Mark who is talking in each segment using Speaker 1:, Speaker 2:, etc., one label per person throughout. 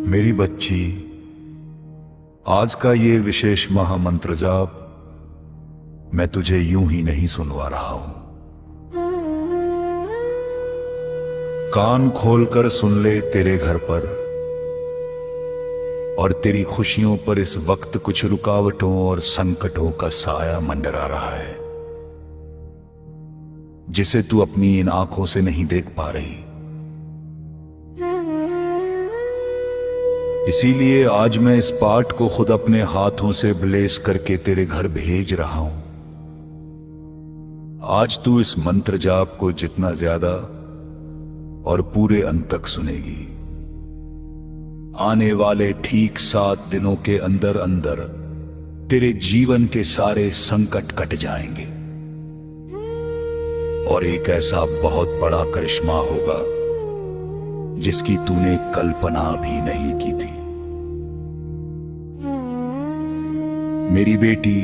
Speaker 1: मेरी बच्ची, आज का ये विशेष महामंत्र जाप मैं तुझे यूं ही नहीं सुनवा रहा हूं। कान खोलकर सुन ले। तेरे घर पर और तेरी खुशियों पर इस वक्त कुछ रुकावटों और संकटों का साया मंडरा रहा है, जिसे तू अपनी इन आंखों से नहीं देख पा रही। इसीलिए आज मैं इस पाठ को खुद अपने हाथों से ब्लेस करके तेरे घर भेज रहा हूं। आज तू इस मंत्र जाप को जितना ज्यादा और पूरे अंत तक सुनेगी, आने वाले ठीक 7 दिनों के अंदर अंदर तेरे जीवन के सारे संकट कट जाएंगे और एक ऐसा बहुत बड़ा करिश्मा होगा जिसकी तूने कल्पना भी नहीं की थी। मेरी बेटी,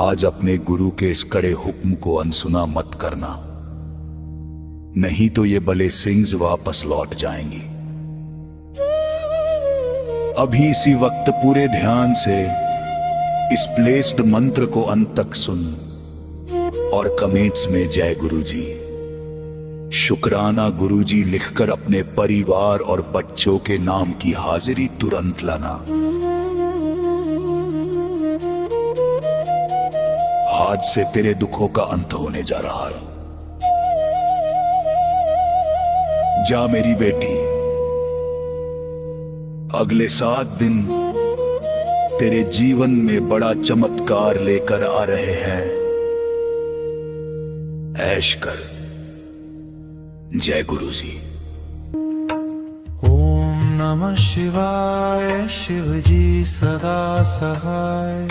Speaker 1: आज अपने गुरु के इस कड़े हुक्म को अनसुना मत करना, नहीं तो ये ब्लेसिंग्स वापस लौट जाएंगी। अभी इसी वक्त पूरे ध्यान से इस प्लेस्ड मंत्र को अंत तक सुन और कमेंट्स में जय गुरुजी, शुक्राना गुरुजी लिखकर अपने परिवार और बच्चों के नाम की हाजिरी तुरंत लाना। आज से तेरे दुखों का अंत होने जा रहा है। जा मेरी बेटी, अगले 7 दिन तेरे जीवन में बड़ा चमत्कार लेकर आ रहे हैं। ऐश कर। जय गुरुजी।
Speaker 2: ओम नमः शिवाय। शिवजी सदा सहाय।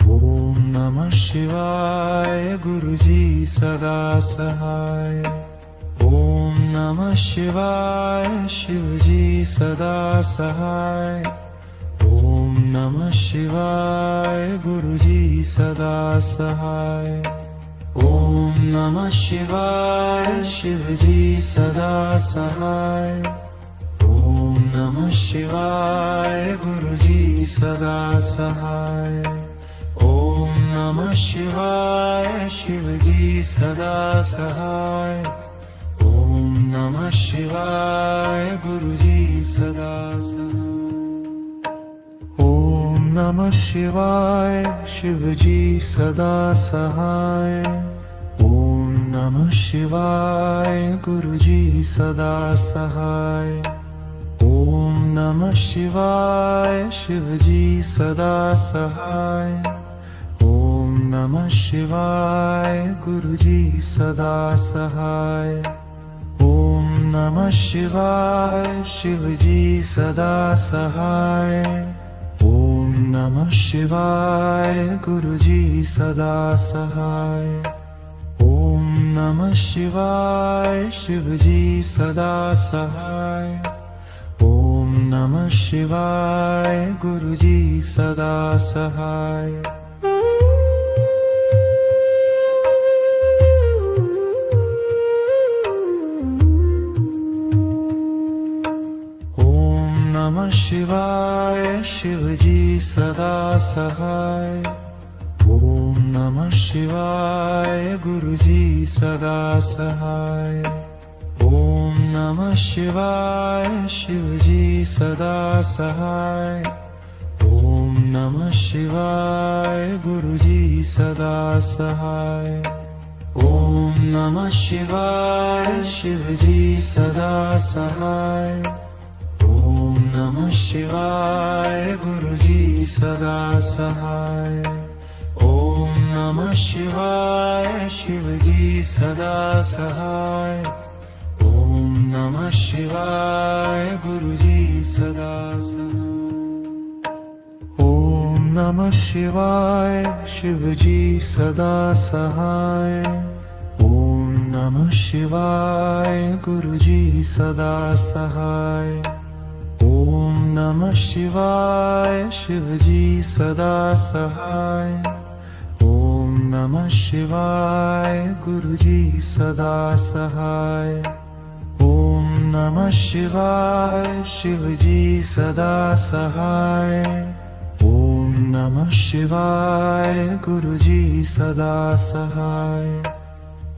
Speaker 2: ओम नमः शिवाय। गुरुजी सदा सहाय। ओम नमः शिवाय। शिवजी सदा सहाय। ओम नमः शिवाय। गुरुजी सदा सहाय। ओम नमः शिवाय। शिवजी सदा सहाय। ओम नमः शिवाय। गुरुजी सदा सहाय। ओम नमः शिवाय। शिवजी सदा सहाय। ओम नमः शिवाय। गुरुजी सदा सहाय। ओम नमः शिवाय। शिवजी सदा सहाय। ओम नमः शिवाय। गुरुजी सदा सहाय। ओम नमः शिवाय। शिवजी सदा सहाय। ओम नमः शिवाय। गुरुजी सदा सहाय। ओम नमः शिवाय। शिवजी सदा सहाय। ओम नमः शिवाय। गुरुजी सदा सहाय। ओम नमः शिवाय। शिवजी सदा सहाय। ओम नमः शिवाय। गुरुजी सदा सहाय। ओम नमः शिवाय। शिवजी सदा सहाय। ओम नमः शिवाय। गुरुजी सदा सहाय। ओम नमः शिवाय। शिवजी सदा सहाय। ओम नमः शिवाय। गुरुजी सदा सहाय। ओम नमः शिवाय। शिवजी सदा सहाय। ओम नमः शिवाय। गुरुजी सदा सहाय। ओम नमः शिवाय। शिवजी सदा सहाय। ओम नमः शिवाय। गुरुजी सदा सहाय। ओम नमः शिवाय। शिवजी सदा सहाय। ओम नमः शिवाय। गुरुजी सदा सहाय। ओम नमः शिवाय। शिवजी सदा सहाय। ओम नमः शिवाय। गुरुजी सदा सहाय। ओम नमः शिवाय शिव जी सदा सहाय। ओम नमः शिवाय गुरु जी सदा सहाय।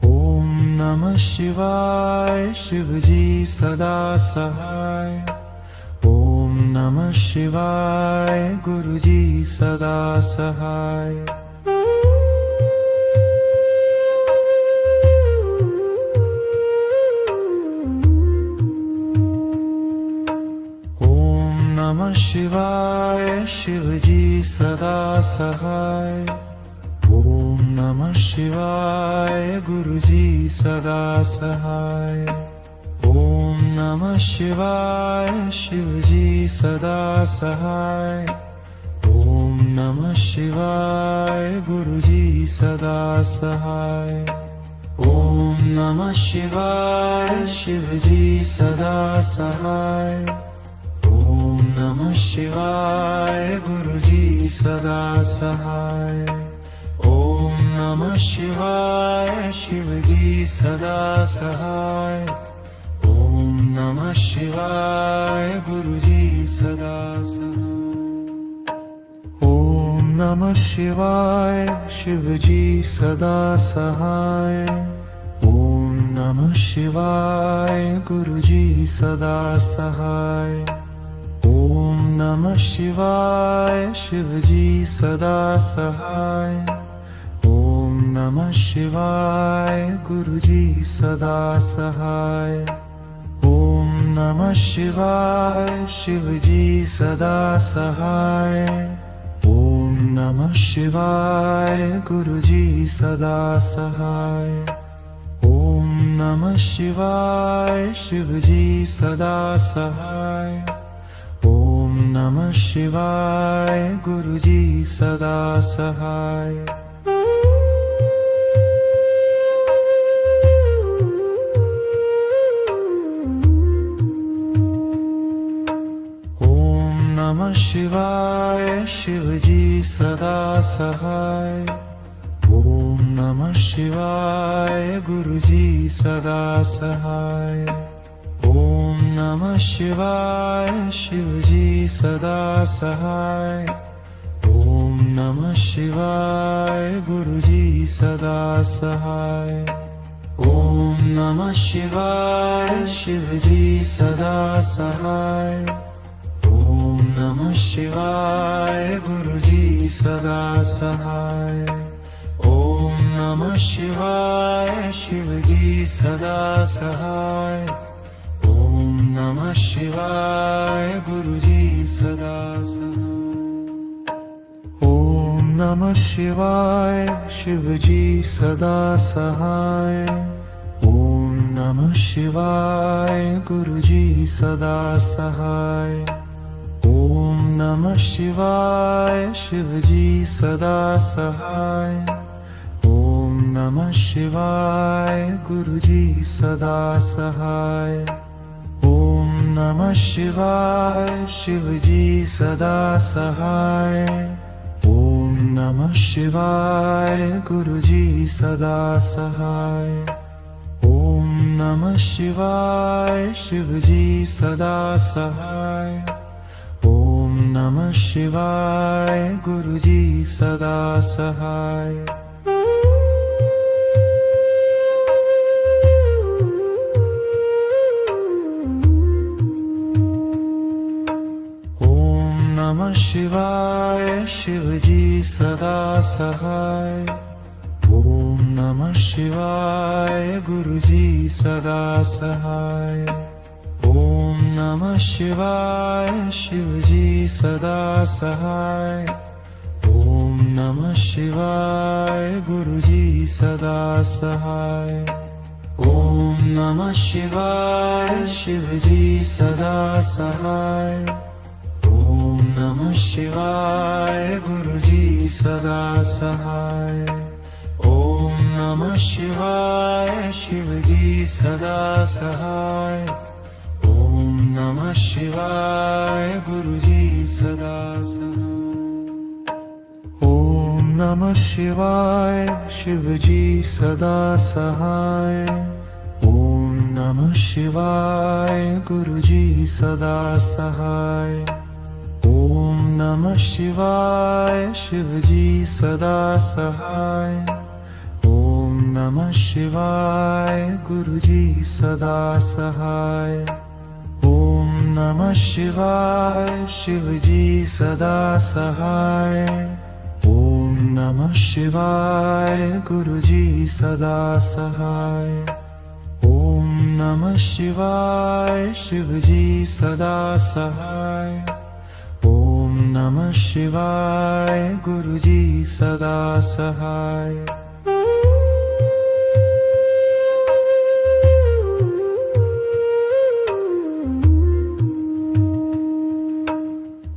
Speaker 2: ओम नमः शिवाय शिव जी सदा सहाय। ओम नमः शिवाय गुरु जी सदा सहाय। ओम नमः शिवाय शिव जी सदा सहाय। ओम नमः शिवाय गुरु जी सदा सहाय। ओम नमः शिवाय शिव जी सदा सहाय। ओम नमः शिवाय गुरु जी सदा सहाय। ओम नमः शिवाय शिव जी सदा सहाय। ओम नमः शिवाय गुरु जी सदा सहाय। ओम नमः शिवाय शिव जी सदा सहाय। ओम नमः शिवाय गुरु जी सदा सहाय। ओम नमः शिवाय शिव जी सदा सहाय। ओम नमः शिवाय गुरु जी सदा सहाय। ओम नमः शिवाय शिव जी सदा सहाय। ओम नमः शिवाय गुरु जी सदा सहाय। ओम नमः शिवाय शिव जी सदा सहाय। ओम नमः शिवाय गुरु जी सदा सहाय। ओम नमः शिवाय शिव जी सदा सहाय। ओम नमः शिवाय गुरु जी सदा सहाय। ओम नमः शिवाय शिव जी सदा सहाय। ओम नमः शिवाय गुरु जी सदा सहाय। ओम नमः शिवाय शिव जी सदा सहाय। ओम नमः शिवाय गुरु जी सदा सहाय। ओम नमः शिवाय शिव जी सदा सहाय। ओम नमः शिवाय गुरु जी सदा सहाय। ओम नमः शिवाय शिव जी सदा सहाय। ओम नमः शिवाय गुरु जी सदा सहाय। ओम नमः शिवाय शिव जी सदा सहाय। ओम नमः शिवाय गुरु जी सदा सहाय। ओम नमः शिवाय शिव जी सदा सहाय। ओम नमः शिवाय गुरु जी सदा सहाय। ओम नमः शिवाय शिव जी सदा सहाय। ओम नमः शिवाय गुरु जी सदा सहाय। ओम नमः शिवाय शिव जी सदा सहाय। ओम नमः शिवाय गुरु जी सदा सहाय। ओम नमः शिवाय शिव जी सदा सहाय। ओम नमः शिवाय गुरु जी सदा सहाय। ओम नमः शिवाय शिव जी सदा सहाय। ओम नमः शिवाय गुरु जी सदा सहाय। ओम नमः शिवाय शिव जी सदा सहाय। ओम नमः शिवाय गुरु जी सदा सहाय। ओम नमः शिवाय शिव जी सदा सहाय। ओम नमः शिवाय गुरु जी सदा सहाय। ओम नमः शिवाय शिव जी सदा सहाय। ओम नमः शिवाय गुरुजी सदा सहाय. ओम नमः शिवाय शिवजी सदा सहाय. ओम नमः शिवाय गुरुजी सदा सहाय. ओम नमः शिवाय शिवजी सदा सहाय. ओम नमः शिवाय गुरुजी सदा सहाय. ओम नमः शिवाय शिवजी सदा सहाय. ओम नमः शिवाय गुरुजी सदा सहाय.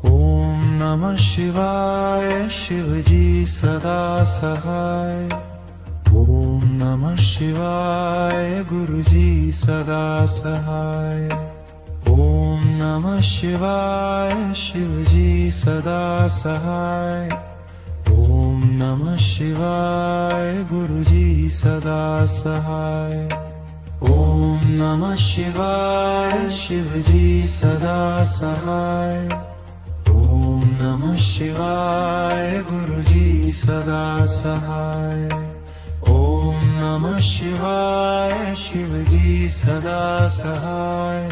Speaker 2: ओम नमः शिवाय शिवजी सदा सहाय. ओम नमः शिवाय गुरुजी सदा सहाय. ओम नमः शिवाय शिवजी सदा सहाय. ओम नमः शिवाय गुरुजी सदा सहाय. ओम नमः शिवाय शिवजी सदा सहाय. ओम नमः शिवाय गुरुजी सदा सहाय. ओम नमः शिवाय शिवजी सदा सहाय.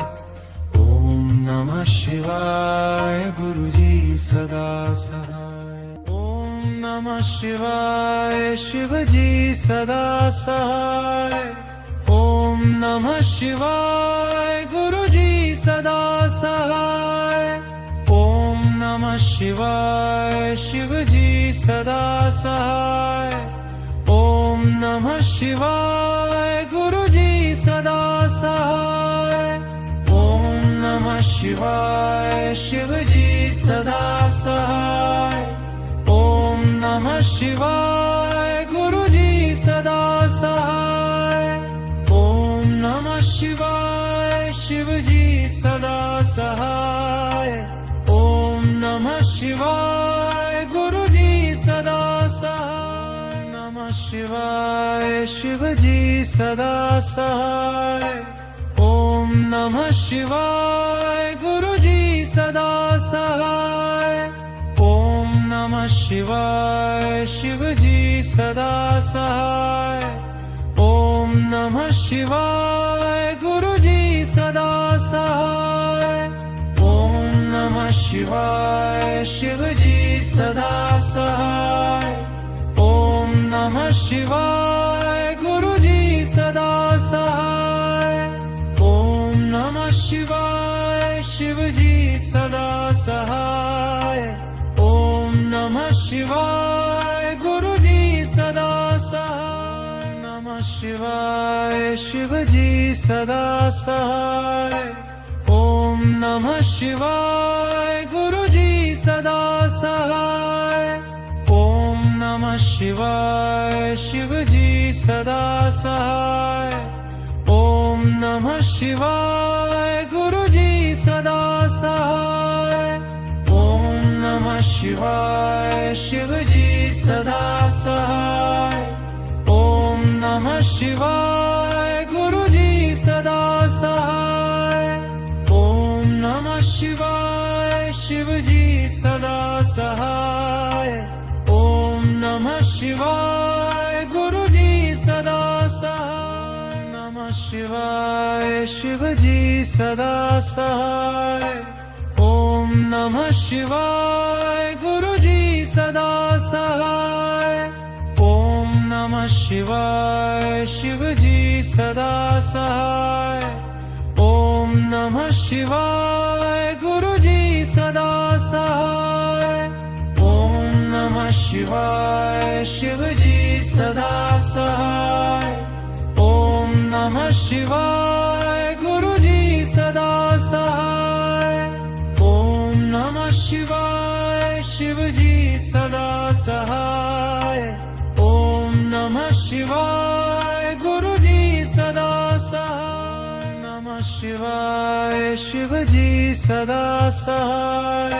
Speaker 2: ओम नमः शिवाय गुरुजी सदा सहाय. ओम नमः शिवाय शिवजी सदा सहाय. ओम नमः शिवाय गुरुजी सदा सहाय. ओम नमः शिवाय शिवजी सदा सहाय. ओम नमः शिवाय गुरुजी सदा सहाय. ओम नमः शिवाय शिवजी सदा सहाय. ओम नमः शिवाय गुरुजी सदा सहाय. ओम नमः शिवाय शिवजी सदा सहाय. ओम नमः शिवाय गुरुजी सदा सहाय. नमः शिवाय शिवजी सदा सहाय. ओम नमः शिवाय गुरुजी सदा सहाय. ओम नमः शिवाय शिवजी सदा सहाय. ओम नमः शिवाय गुरुजी सदा सहाय. ओम नमः शिवाय शिवजी सदा सहाय. ओम नमः शिवाय गुरुजी सदा सहाय. ओम नमः शिवाय शिवजी सदा सहाय. ओम नमः शिवाय गुरुजी सदा सहाय. नमः शिवाय शिवजी सदा सहाय. ओम नमः शिवाय गुरुजी सदा सहाय. ओम नमः शिवाय शिवजी सदा सहाय. ओम नमः शिवाय गुरुजी सदा सहाय. ओम नमः शिवाय शिवजी सदा सहाय. ओम नमः शिवाय गुरुजी सदा सहाय. ओम नमः शिवाय शिवजी सदा सहाय. ओम नमः शिवाय गुरुजी सदा सहाय. नमः शिवाय शिवजी सदा सहाय. ओम नमः शिवाय गुरुजी सदा सहाय. ओम नमः शिवाय शिवजी सदा सहाय. ओम नमः शिवाय गुरुजी सदा सहाय. ओम नमः शिवाय शिवजी सदा सहाय. ओम नमः शिवाय गुरुजी सदा सहाय. ओम नमः शिवाय शिवजी सदा सहाय. ओम नमः शिवाय गुरुजी सदा सहाय. नमः शिवाय शिवजी सदा सहाय.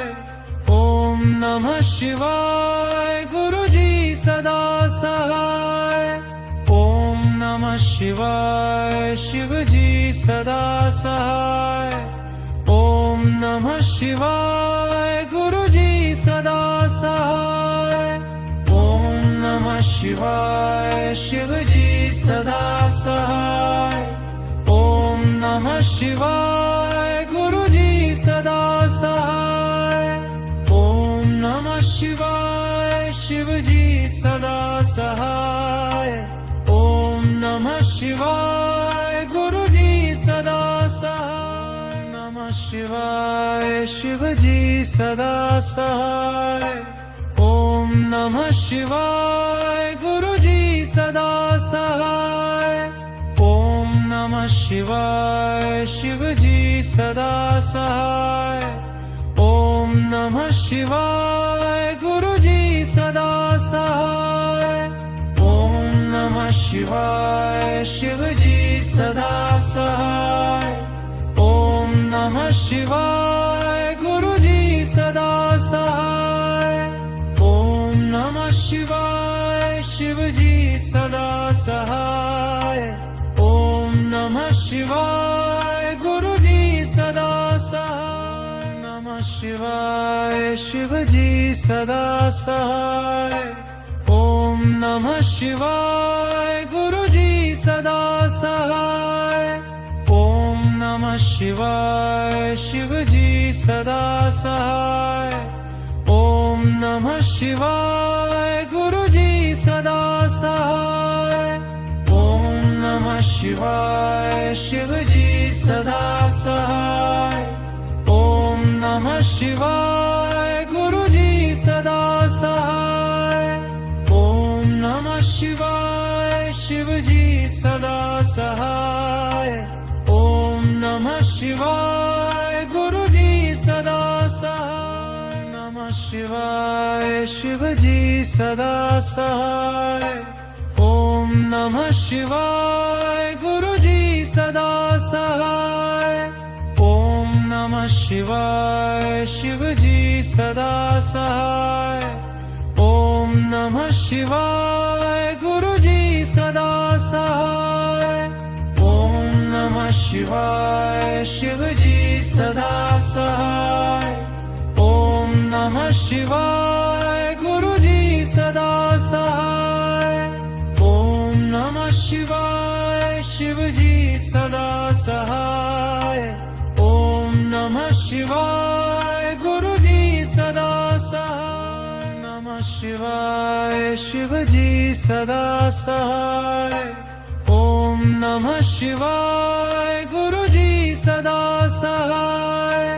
Speaker 2: ओम नमः शिवाय गुरुजी सदा सहाय. ओम नमः नमः शिवाय शिव जी सदा सहाय। ओम नमः शिवाय गुरु जी सदा सहाय। ओम नमः शिवाय शिव जी सदा सहाय। ओम नमः शिवाय गुरु जी सदा सहाय। ओम नमः शिवाय शिव जी सदा सहाय। ओम नमः शिवाय गुरु जी सदा सहाय। नमः शिवाय शिव जी सदा सहाय। ओम नमः शिवाय गुरु जी सदा सहाय। ओम नमः शिवाय शिव जी सदा सहाय। ओम नमः शिवाय गुरु जी सदा सहाय। ओम नमः शिवाय शिव जी सदा सहाय। ओम नमः शिवाय गुरु जी सदा सहाय। ओम नमः शिवाय शिव जी सदा सहाय। ओम नमः शिवाय गुरु जी सदा सहाय। नमः शिवाय शिव जी सदा सहाय। ओम नमः शिवाय गुरु जी सदा सहाय। ओम नमः शिवाय शिव जी सदा सहाय। ओम नमः शिवाय गुरु जी सदा सहाय। ओम नमः शिवाय शिव जी सदा सहाय। ओम नमः शिवाय गुरु जी सदा सहाय। ओम नमः शिवाय शिव जी सदा सहाय। ओम नमः शिवाय गुरु जी सदा सहाय। नमः शिवाय शिव जी सदा सहाय। ओम नमः शिवाय गुरु जी सदा सहाय। ओम नमः शिवाय शिव जी सदा सहाय। ओम नमः शिवाय गुरु जी सदा सहाय। ओम नमः शिवाय शिव जी सदा सहाय। ओम नमः शिवाय गुरु जी सदा सहाय। ओम नमः शिवाय शिव जी सदा सहाय। ओम नमः शिवाय गुरु जी सदा सहाय। नमः शिवाय शिव जी सदा सहाय। ओम नमः शिवाय गुरु जी सदा सहाय।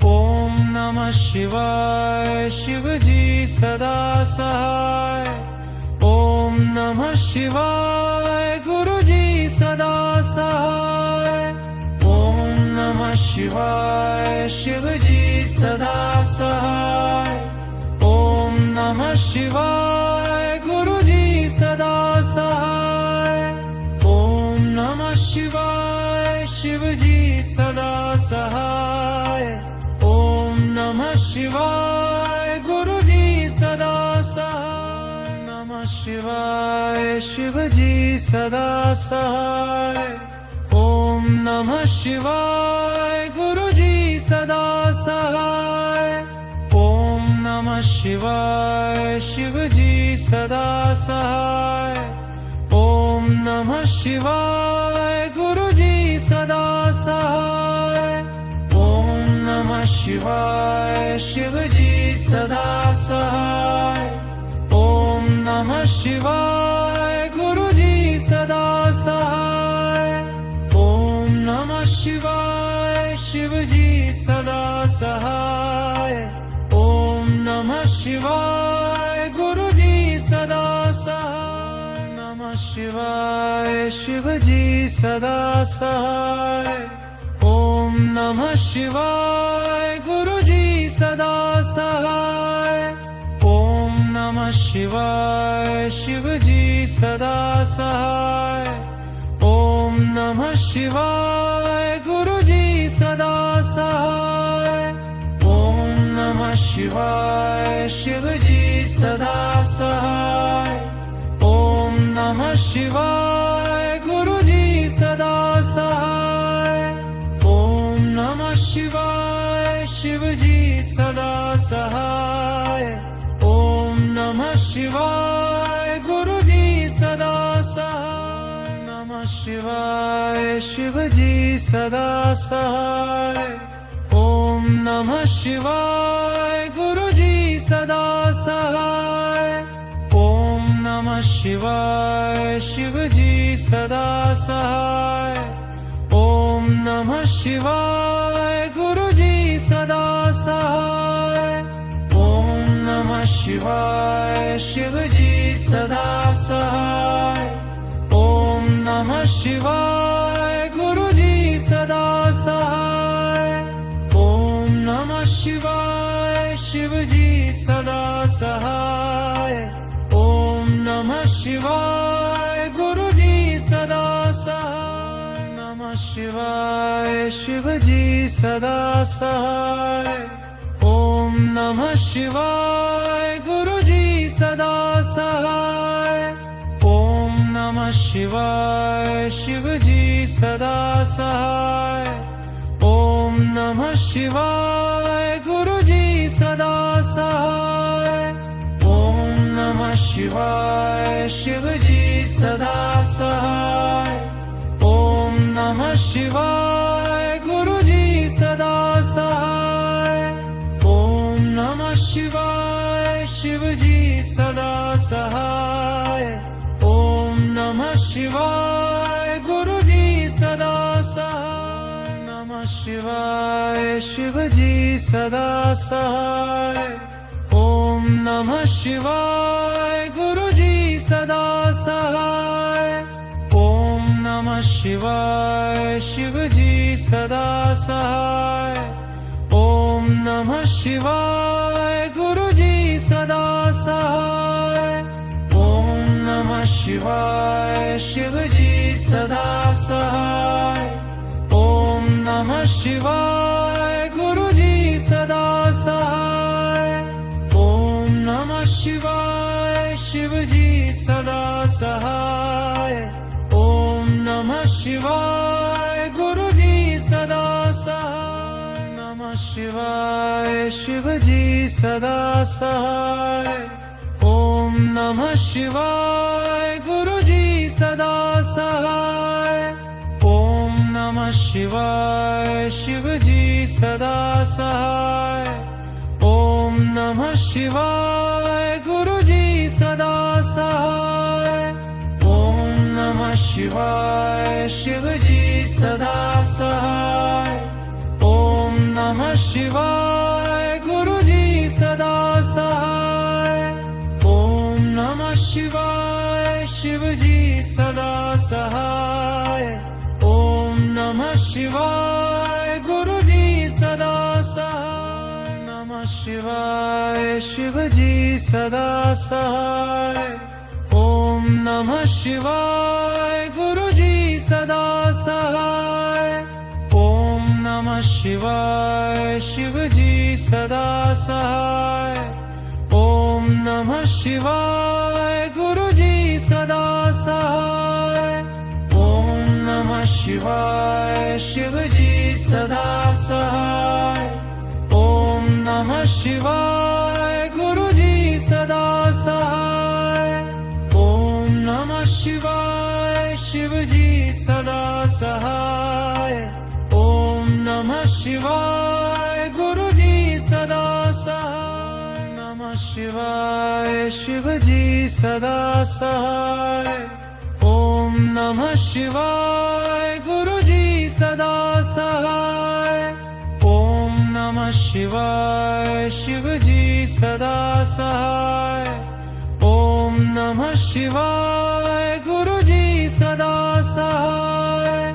Speaker 2: ओम नमः शिवाय शिव जी सदा सहाय। ओम नमः शिवाय गुरु जी सदा सहाय। ओम नमः शिवाय शिव जी सदा सहाय। ओम नमः शिवाय गुरु जी सदा सहाय। ओम नमः शिवाय शिव जी सदा सहाय। ओम नमः शिवाय गुरु जी सदा सहाय। नमः शिवाय शिव जी सदा सहाय। ओम नमः शिवाय गुरु जी सदा सहाय। ओम नमः शिवाय शिव जी सदा सहाय। ओम नमः शिवाय गुरु जी सदा सहाय। ओम नमः शिवाय शिव जी सदा सहाय। ओम नमः शिवाय गुरु जी सदा सहाय। ओम नमः शिवाय शिव जी सदा सहाय। ओम नमः शिवाय गुरु जी सदा सहाय। नमः शिवाय शिव जी सदा सहाय। ओम नमः शिवाय गुरु जी सदा सहाय। ओम नमः शिवाय शिव जी सदा सहाय। ओम नमः शिवाय गुरु जी सदा सहाय। ओम नमः शिवाय शिव जी सदा सहाय। ओम नमः शिवाय गुरु शिव जी सदा सहाय। ओम नमः शिवाय गुरु जी सदा सहाय। नमः शिवाय शिव जी सदा सहाय। ओम नमः शिवाय गुरु जी सदा सहाय। ओम नमः शिवाय शिव जी सदा सहाय। ओम नमः शिवाय गुरु जी सदा सहाय। ओम नमः शिवाय शिव जी सदा सहाय। ओम नमः शिवाय गुरु जी सदा सहाय। ओम नमः शिवाय शिव जी सदा सहाय। ओम नमः शिवाय गुरु जी सदा सहाय। नमः शिवाय शिव जी सदा सहाय। ओम नमः शिवाय गुरु जी सदा सहाय। ओम नमः शिवाय शिव जी सदा सहाय। ओम नमः शिवाय गुरु जी सदा सहाय। ओम नमः शिवाय शिव जी सदा सहाय। ओम नमः शिवाय गुरु जी सदा सहाय। ओम नमः शिवाय शिव जी सदा सहाय। ओम नमः शिवाय गुरु जी सदा सहाय। नमः शिवाय शिव जी सदा सहाय। ओम नमः शिवाय गुरु जी सदा सहाय। ओम नमः शिवाय शिव जी सदा सहाय। ओम नमः शिवाय गुरु जी सदा सहाय। ओम नमः शिवाय शिव जी सदा सहाय। ओम नमः शिवाय गुरु जी सदा सहाय। ओम नमः शिवाय शिव जी सदा सहाय। ओम नमः शिवाय गुरु जी सदा सहाय। नमः शिवाय शिव जी सदा सहाय। ओम नमः शिवाय गुरु जी सदा सहाय। ओम नमः शिवाय शिव जी सदा सहाय। ओम नमः शिवाय गुरु जी सदा सहाय। ओम नमः शिवाय शिव जी सदा सहाय। ओम नमः शिवाय गुरु जी सदा सहाय। ओम नमः शिवाय शिव जी सदा सहाय। ओम नमः शिवाय गुरु जी सदा सहाय। नमः शिवाय शिव जी सदा सहाय। ओम नमः शिवाय गुरु जी सदा सहाय। ओम नमः शिवाय शिव जी सदा सहाय। ओम नमः शिवाय गुरु जी सदा सहाय। ओम नमः शिवाय शिव जी सदा सहाय। ओम नमः शिवाय गुरु जी सदा सहाय। ओम नमः शिवाय शिव जी सदा सहाय। ओम नमः शिवाय गुरु जी सदा सहाय। नमः शिवाय शिव जी सदा सहाय। ओम नमः शिवाय गुरु जी सदा सहाय। ओम नमः शिवाय शिव जी सदा सहाय। ओम नमः शिवाय गुरु जी सदा सहाय।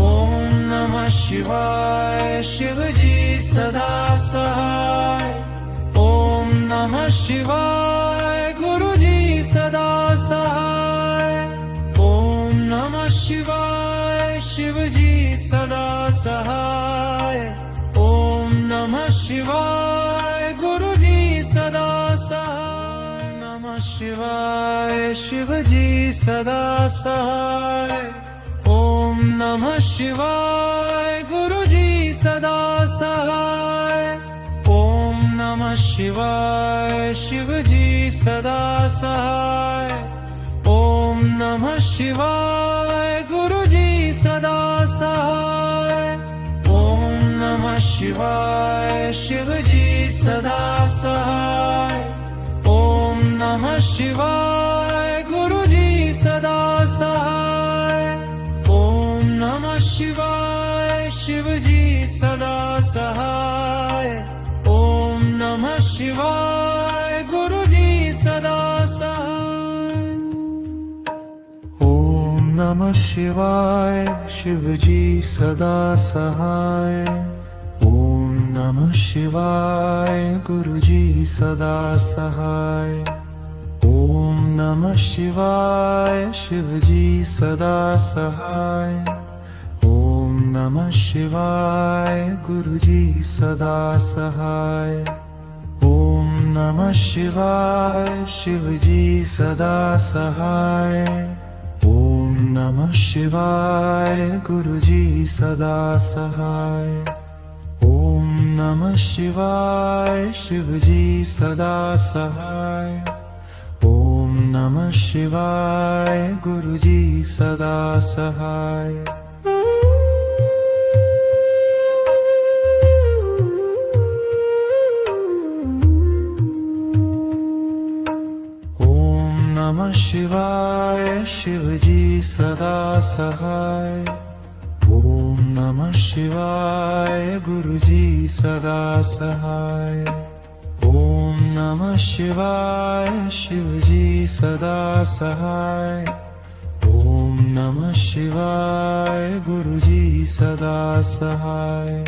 Speaker 2: ओम नमः शिवाय शिव जी सदा सहाय। ओम नमः शिवाय गुरु जी सदा सहाय। ओम नमः शिवाय शिव जी सदा सहाय। ओम नमः शिवाय गुरु जी सदा सहाय। नमः शिवाय शिव जी सदा सहाय। ओम नमः शिवाय गुरु जी सदा सहाय। शिवाय शिवजी सदा सहाय ओम नमः शिवाय गुरुजी सदा सहाय ओम नमः शिवाय शिवजी सदा सहाय ओम नमः शिवाय गुरुजी सदा सहाय ओम नमः शिवाय शिवजी सदा सहाय ओम नमः शिवाय गुरुजी सदा सहाय ओम नमः शिवाय शिवजी सदा सहाय ओम नमः शिवाय गुरुजी सदा सहाय ओम नमः शिवाय शिवजी सदा सहाय ओम नमः शिवाय गुरुजी सदा सहाय ओम नमः शिवाय शिवजी सदा सहाय ओम नमः शिवाय गुरुजी सदा सहाय ओम नमः शिवाय शिवजी सदा सहाय ओम नमः शिवाय गुरुजी सदा सहाय ओम नमः शिवाय शिवजी सदा सहाय ओम नमः शिवाय गुरुजी सदा सहाय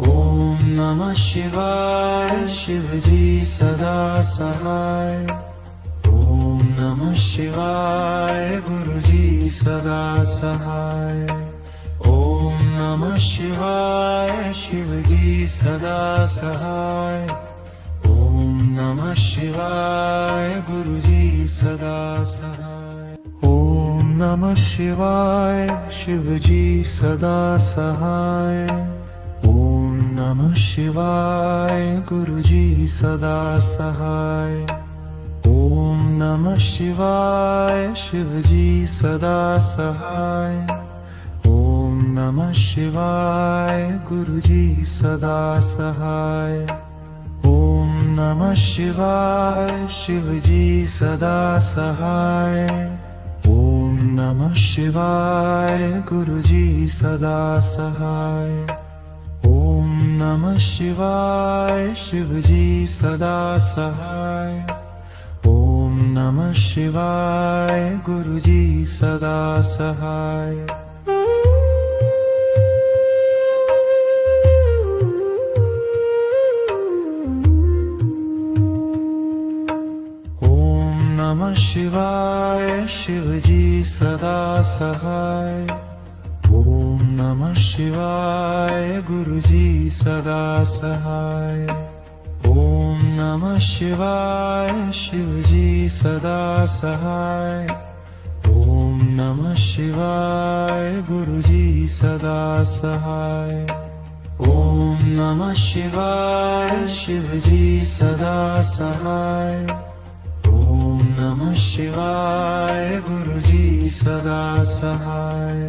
Speaker 2: ओम नमः शिवाय शिवजी सदा सहाय ओम नमः शिवाय गुरुजी सदा सहाय ओम नमः शिवाय शिवजी सदा सहाय ओम नमः शिवाय गुरुजी सदा सहाय ओम नमः शिवाय शिवजी सदा सहाय ओम नमः शिवाय गुरुजी सदा सहाय ओम नमः शिवाय शिवजी सदा सहाय ओम नमः शिवाय गुरुजी सदा सहाय ओम नमः शिवाय शिवजी सदा सहाय ओम नमः शिवाय गुरुजी सदा सहाय ओम नमः शिवाय शिवजी सदा सहाय ओम नमः शिवाय गुरुजी सदा सहाय ओम नमः शिवाय शिवजी सदा सहाय ओम नमः शिवाय गुरुजी सदा सहाय ओम नमः शिवाय शिवजी सदा सहाय ओम नमः शिवाय गुरुजी सदा सहाय ओम नमः शिवाय शिवजी सदा सहाय ओम नमः शिवाय गुरुजी सदा सहाय ओम नमः शिवाय शिवजी सदा सहाय ओम नमः शिवाय गुरुजी सदा सहाय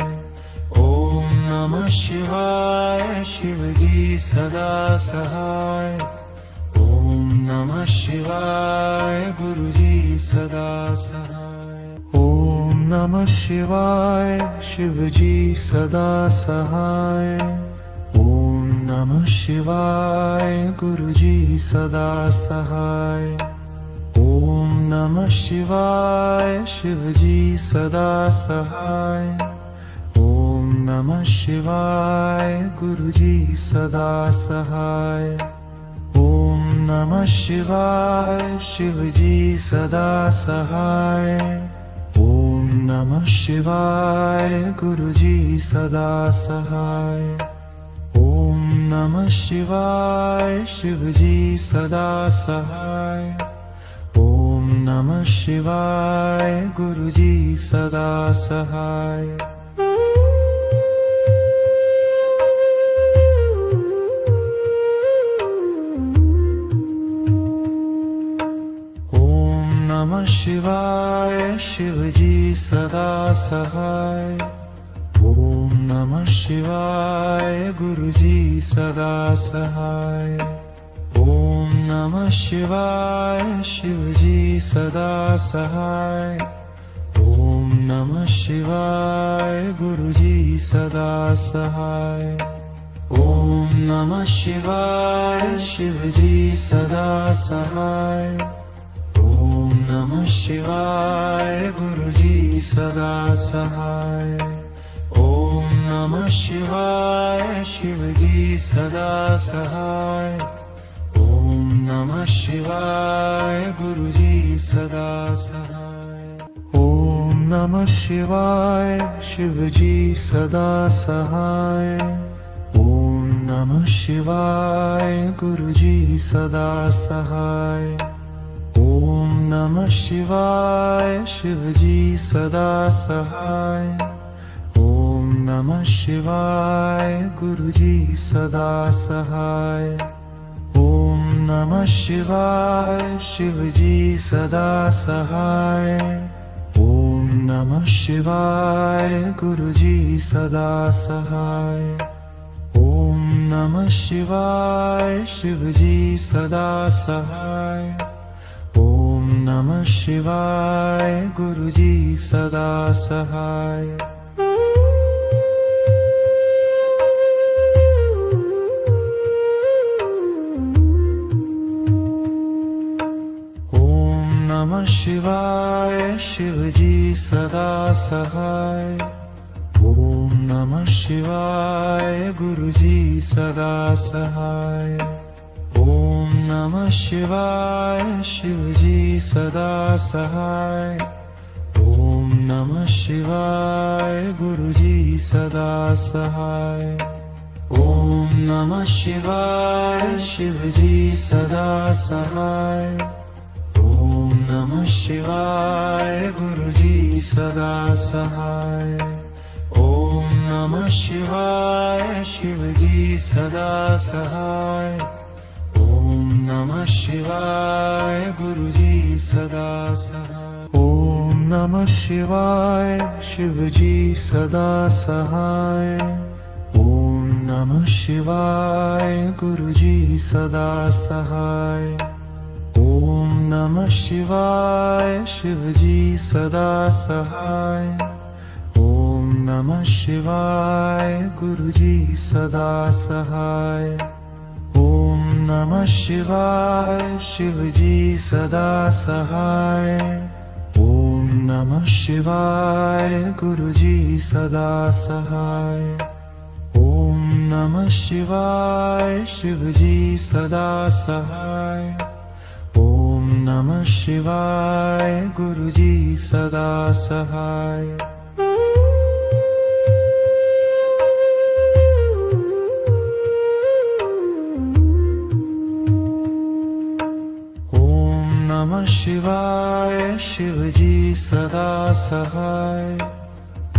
Speaker 2: ओम नमः शिवाय शिवजी सदा सहाय ओम नमः शिवाय गुरुजी सदा सहाय ओम नमः शिवाय शिवजी सदा सहाय ओम नमः शिवाय गुरुजी सदा सहाय ओम नमः शिवाय शिवजी सदा सहाय ओम नमः शिवाय गुरुजी सदा सहाय ओम नमः शिवाय शिवजी सदा सहाय ओम नमः शिवाय गुरुजी सदा सहाय ओम नमः शिवाय शिवजी सदा सहाय ओम नमः शिवाय गुरुजी सदा सहाय शिवाय शिव जी सदा सहाय। ओम नमः शिवाय गुरु जी सदा सहाय। ओम नमः शिवाय शिव जी सदा सहाय। ओम नमः शिवाय गुरु जी सदा सहाय। ओम नमः शिवाय शिव जी सदा सहाय। ओम नमः शिवाय गुरु जी सदा सहाय। ओम नमः शिवाय शिव जी सदा सहाय। ओम नमः शिवाय गुरु जी सदा सहाय। ओम नमः शिवाय शिव जी सदा सहाय। ओम नमः शिवाय गुरु जी सदा सहाय। ओम नमः शिवाय शिव जी सदा सहाय। ओम नमः शिवाय गुरु जी सदा सहाय। ओम नमः शिवाय शिव जी सदा सहाय। ओम नमः शिवाय गुरु जी सदा सहाय। ओम नमः शिवाय शिव जी सदा सहाय। ओम नमः शिवाय गुरु जी सदा सहाय। ओम नमः शिवाय शिव जी सदा सहाय। ओम नमः शिवाय गुरु जी सदा सहाय। ओम नमः शिवाय शिव जी सदा सहाय। ओम नमः शिवाय गुरु जी सदा सहाय। ओम नमः शिवाय शिव जी सदा सहाय। ओम नमः शिवाय गुरु जी सदा सहाय। ओम नमः शिवाय शिव जी सदा सहाय। ओम नमः शिवाय गुरु जी सदा सहाय। ओम नमः शिवाय शिव जी सदा सहाय। ओम नमः शिवाय गुरु जी सदा सहाय। ओम नमः शिवाय शिव जी सदा सहाय। ओम नमः शिवाय गुरु जी सदा सहाय। ओम नमः शिवाय शिव जी सदा सहाय। ओम नमः शिवाय गुरु जी सदा सहाय। ओम नमः शिवाय शिव जी सदा सहाय। ओम नमः शिवाय गुरु जी सदा सहाय। ओम नमः शिवाय शिव जी सदा सहाय।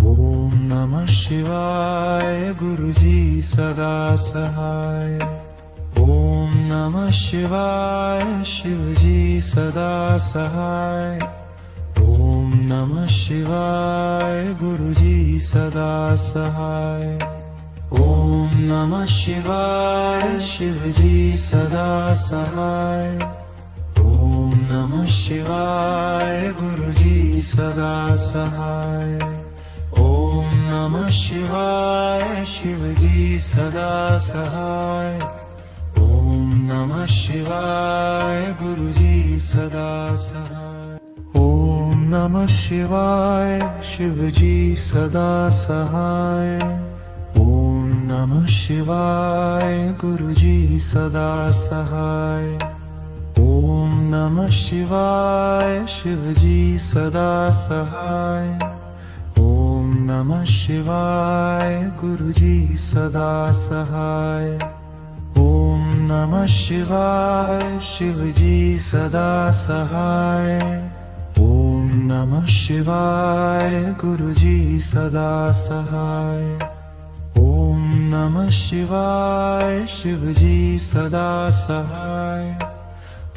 Speaker 2: ओम नमः शिवाय गुरु जी सदा सहाय। ओम नमः शिवाय शिव जी सदा सहाय। ओम नमः शिवाय गुरु जी सदा सहाय। ओम नमः शिवाय शिव जी सदा सहाय। ओम नमः शिवाय गुरु जी सदा सहाय। ओम नमः शिवाय शिव जी सदा सहाय। ओम नमः शिवाय गुरु जी सदा सहाय। ओम नमः शिवाय शिव जी सदा सहाय। ओम नमः शिवाय गुरु जी सदा सहाय। ओम नमः शिवाय शिव जी सदा सहाय। ओम नमः शिवाय गुरु जी सदा सहाय। ओम नमः शिवाय शिव जी सदा सहाय। ओम नमः शिवाय गुरु जी सदा सहाय। ओम नमः शिवाय शिव जी सदा सहाय।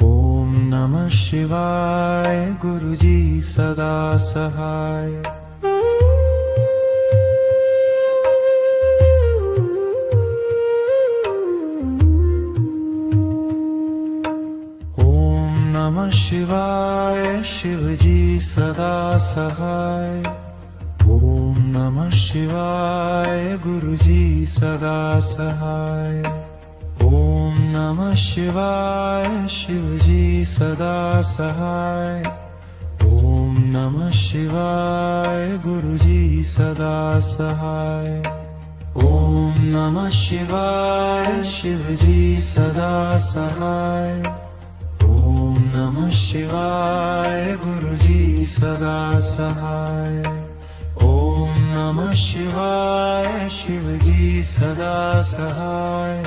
Speaker 2: ओम नमः शिवाय गुरुजी सदा सहाय। ओम नमः शिवाय शिवजी सदा सहाय। ओम नमः शिवाय गुरुजी सदा सहाय। ओम नमः शिवाय शिवजी सदा सहाय। ओम नमः शिवाय गुरुजी सदा सहाय। ओम नमः शिवाय शिवजी सदा सहाय। ओम नमः शिवाय गुरुजी सदा सहाय। ओम नमः शिवाय शिवजी सदा सहाय।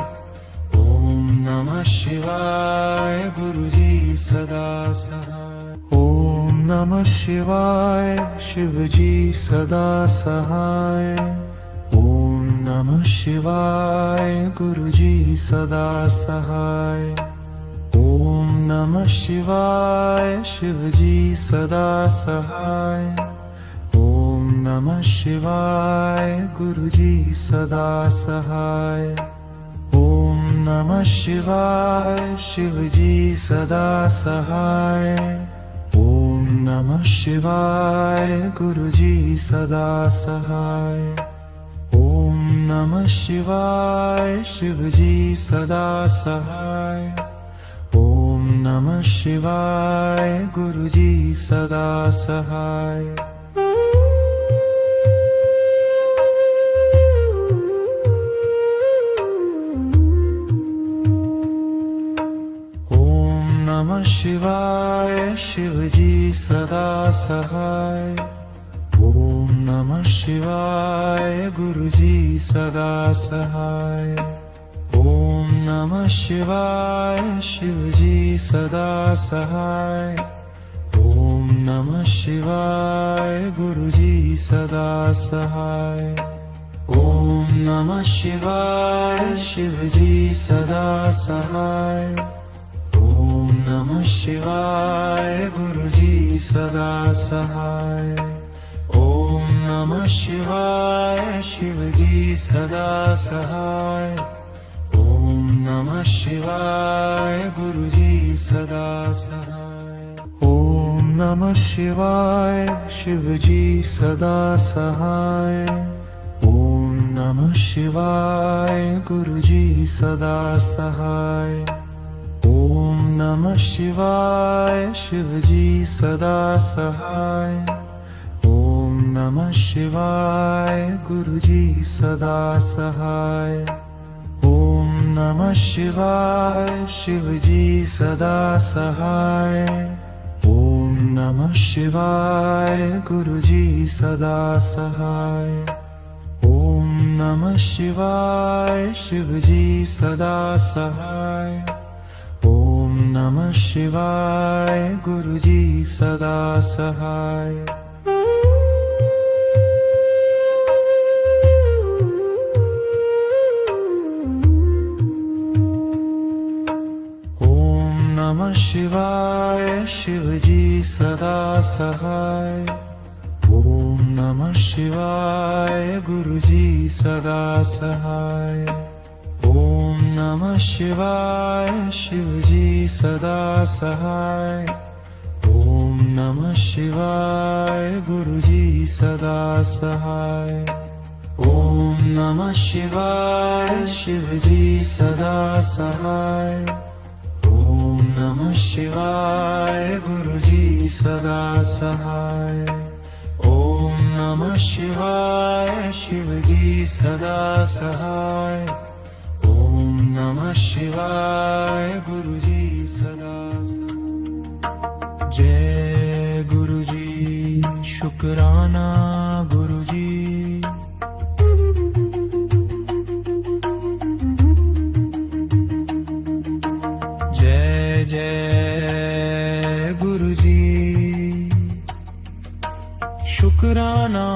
Speaker 2: ओम नमः शिवाय गुरुजी सदा सहाय। ओम नमः शिवाय शिवजी सदा सहाय। ओम नमः शिवाय गुरुजी सदा सहाय। ओम नमः शिवाय शिवजी सदा सहाय। ओम नमः शिवाय गुरुजी सदा सहाय। ओम नमः शिवाय शिवजी सदा सहाय। ओम नमः शिवाय गुरुजी सदा सहाय। ओम नमः शिवाय शिवजी सदा सहाय। ओम नमः शिवाय गुरुजी सदा सहाय। ओम नमः शिवाय शिवजी सदा सहाय। ओम नमः शिवाय गुरुजी सदा सहाय। ओम नमः शिवाय शिवजी सदा सहाय। ओम नमः शिवाय गुरुजी सदा सहाय। ओम नमः शिवाय शिवजी सदा सहाय। ओम नमः शिवाय गुरुजी सदा सहाय। ओम नमः शिवाय शिवजी सदा सहाय। ओम नमः शिवाय गुरुजी सदा सहाय। ओम नमः शिवाय शिवजी सदा सहाय। ओम नमः शिवाय गुरुजी सदा सहाय। ओम नमः शिवाय शिवजी सदा सहाय। ओम नमः शिवाय गुरुजी सदा सहाय। ओम नमः शिवाय शिवजी सदा सहाय। ओम नमः शिवाय गुरुजी सदा सहाय। ओम नमः शिवाय शिवजी सदा सहाय। ओम नमः शिवाय गुरुजी सदा सहाय। ओम नमः शिवाय शिवजी सदा सहाय। ओम नमः शिवाय गुरुजी सदा सहाय। ओम नमः शिवाय शिवजी सदा सहाय। ओम नमः शिवाय गुरुजी सदा सहाय। ओम नमः शिवाय शिवजी सदा सहाय। ओम नमः शिवाय गुरुजी सदा सहाय। ओम नमः शिवाय शिवजी सदा सहाय। ओम नमः शिवाय गुरुजी सदा सहाय। जय गुरुजी शुक्राना गुरुजी। जय जय गुरुजी शुक्राना